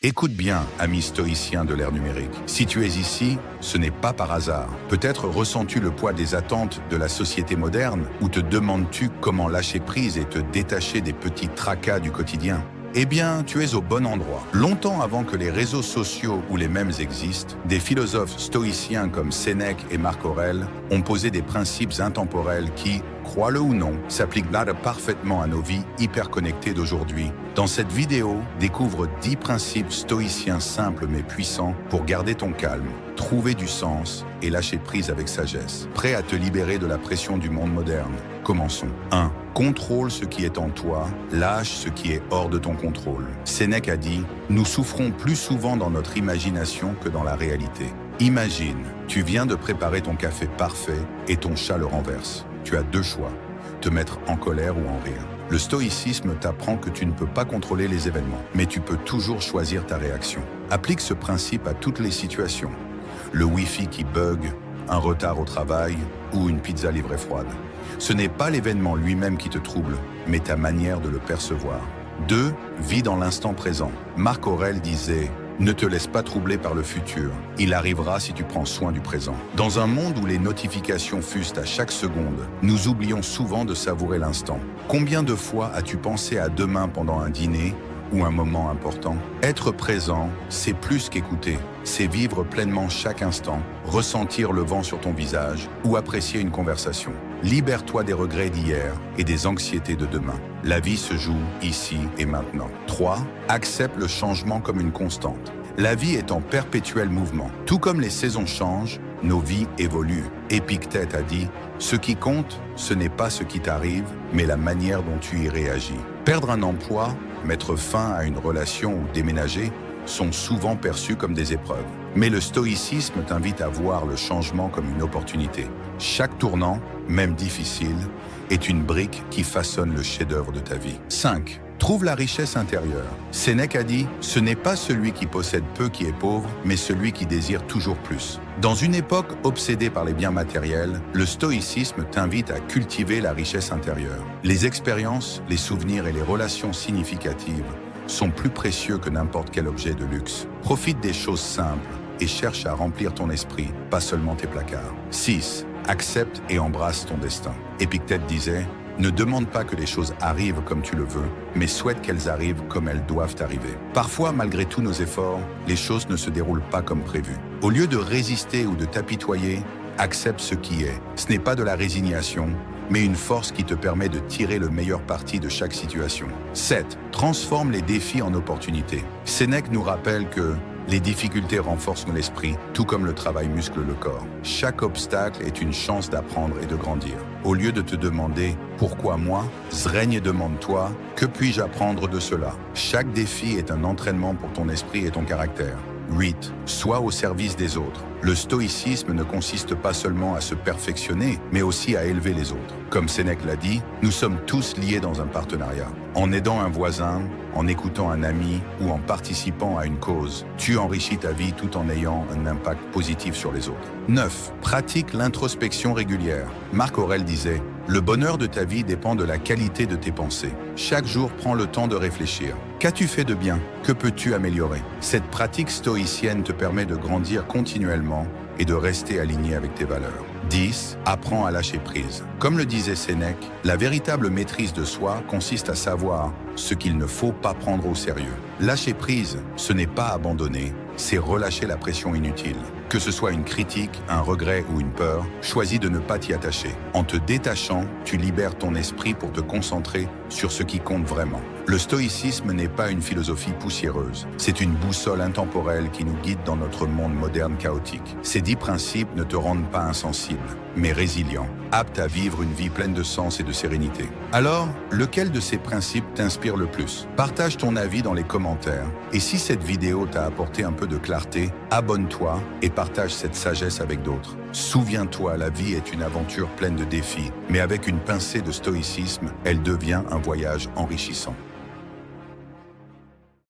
Écoute bien, ami stoïcien de l'ère numérique. Si tu es ici, ce n'est pas par hasard. Peut-être ressens-tu le poids des attentes de la société moderne ou te demandes-tu comment lâcher prise et te détacher des petits tracas du quotidien. Eh bien, tu es au bon endroit. Longtemps avant que les réseaux sociaux ou les mèmes existent, des philosophes stoïciens comme Sénèque et Marc Aurèle ont posé des principes intemporels qui, crois-le ou non, s'appliquent là parfaitement à nos vies hyper connectées d'aujourd'hui. Dans cette vidéo, découvre 10 principes stoïciens simples mais puissants pour garder ton calme, trouver du sens et lâcher prise avec sagesse. Prêt à te libérer de la pression du monde moderne? Commençons. 1. Contrôle ce qui est en toi, lâche ce qui est hors de ton contrôle. Sénèque a dit « Nous souffrons plus souvent dans notre imagination que dans la réalité. » Imagine, tu viens de préparer ton café parfait et ton chat le renverse. Tu as deux choix, te mettre en colère ou en rire. Le stoïcisme t'apprend que tu ne peux pas contrôler les événements, mais tu peux toujours choisir ta réaction. Applique ce principe à toutes les situations. Le Wi-Fi qui bug, un retard au travail ou une pizza livrée froide. Ce n'est pas l'événement lui-même qui te trouble, mais ta manière de le percevoir. 2. Vis dans l'instant présent. Marc Aurèle disait « Ne te laisse pas troubler par le futur, il arrivera si tu prends soin du présent. » Dans un monde où les notifications fusent à chaque seconde, nous oublions souvent de savourer l'instant. Combien de fois as-tu pensé à demain pendant un dîner ou un moment important? Être présent, c'est plus qu'écouter. C'est vivre pleinement chaque instant, ressentir le vent sur ton visage ou apprécier une conversation. Libère-toi des regrets d'hier et des anxiétés de demain. La vie se joue ici et maintenant. 3. Accepte le changement comme une constante. La vie est en perpétuel mouvement. Tout comme les saisons changent, nos vies évoluent. Épictète a dit « Ce qui compte, ce n'est pas ce qui t'arrive, mais la manière dont tu y réagis. » Perdre un emploi, mettre fin à une relation ou déménager sont souvent perçus comme des épreuves. Mais le stoïcisme t'invite à voir le changement comme une opportunité. Chaque tournant, même difficile, est une brique qui façonne le chef-d'œuvre de ta vie. 5. Trouve la richesse intérieure. Sénèque a dit « Ce n'est pas celui qui possède peu qui est pauvre, mais celui qui désire toujours plus. » Dans une époque obsédée par les biens matériels, le stoïcisme t'invite à cultiver la richesse intérieure. Les expériences, les souvenirs et les relations significatives sont plus précieux que n'importe quel objet de luxe. Profite des choses simples et cherche à remplir ton esprit, pas seulement tes placards. 6. Accepte et embrasse ton destin. Épictète disait « Ne demande pas que les choses arrivent comme tu le veux, mais souhaite qu'elles arrivent comme elles doivent arriver. » Parfois, malgré tous nos efforts, les choses ne se déroulent pas comme prévu. Au lieu de résister ou de t'apitoyer, accepte ce qui est. Ce n'est pas de la résignation, mais une force qui te permet de tirer le meilleur parti de chaque situation. 7. Transforme les défis en opportunités. Sénèque nous rappelle que les difficultés renforcent l'esprit, tout comme le travail muscle le corps. Chaque obstacle est une chance d'apprendre et de grandir. Au lieu de te demander « Pourquoi moi ?», Zrègne demande-toi « Que puis-je apprendre de cela ?» Chaque défi est un entraînement pour ton esprit et ton caractère. 8. Sois au service des autres. Le stoïcisme ne consiste pas seulement à se perfectionner, mais aussi à élever les autres. Comme Sénèque l'a dit, nous sommes tous liés dans un partenariat. En aidant un voisin, en écoutant un ami ou en participant à une cause, tu enrichis ta vie tout en ayant un impact positif sur les autres. 9. Pratique l'introspection régulière. Marc Aurèle disait « Le bonheur de ta vie dépend de la qualité de tes pensées. Chaque jour, prends le temps de réfléchir. Qu'as-tu fait de bien? Que peux-tu améliorer ?» Cette pratique stoïcienne te permet de grandir continuellement et de rester aligné avec tes valeurs. 10. Apprends à lâcher prise. Comme le disait Sénèque, la véritable maîtrise de soi consiste à savoir ce qu'il ne faut pas prendre au sérieux. Lâcher prise, ce n'est pas abandonner, c'est relâcher la pression inutile. Que ce soit une critique, un regret ou une peur, choisis de ne pas t'y attacher. En te détachant, tu libères ton esprit pour te concentrer sur ce qui compte vraiment. Le stoïcisme n'est pas une philosophie poussiéreuse, c'est une boussole intemporelle qui nous guide dans notre monde moderne chaotique. Ces 10 principes ne te rendent pas insensible, mais résilient, apte à vivre une vie pleine de sens et de sérénité. Alors, lequel de ces principes t'inspire le plus? Partage ton avis dans les commentaires. Et si cette vidéo t'a apporté un peu de clarté, abonne-toi et partage cette sagesse avec d'autres. Souviens-toi, la vie est une aventure pleine de défis, mais avec une pincée de stoïcisme, elle devient un voyage enrichissant.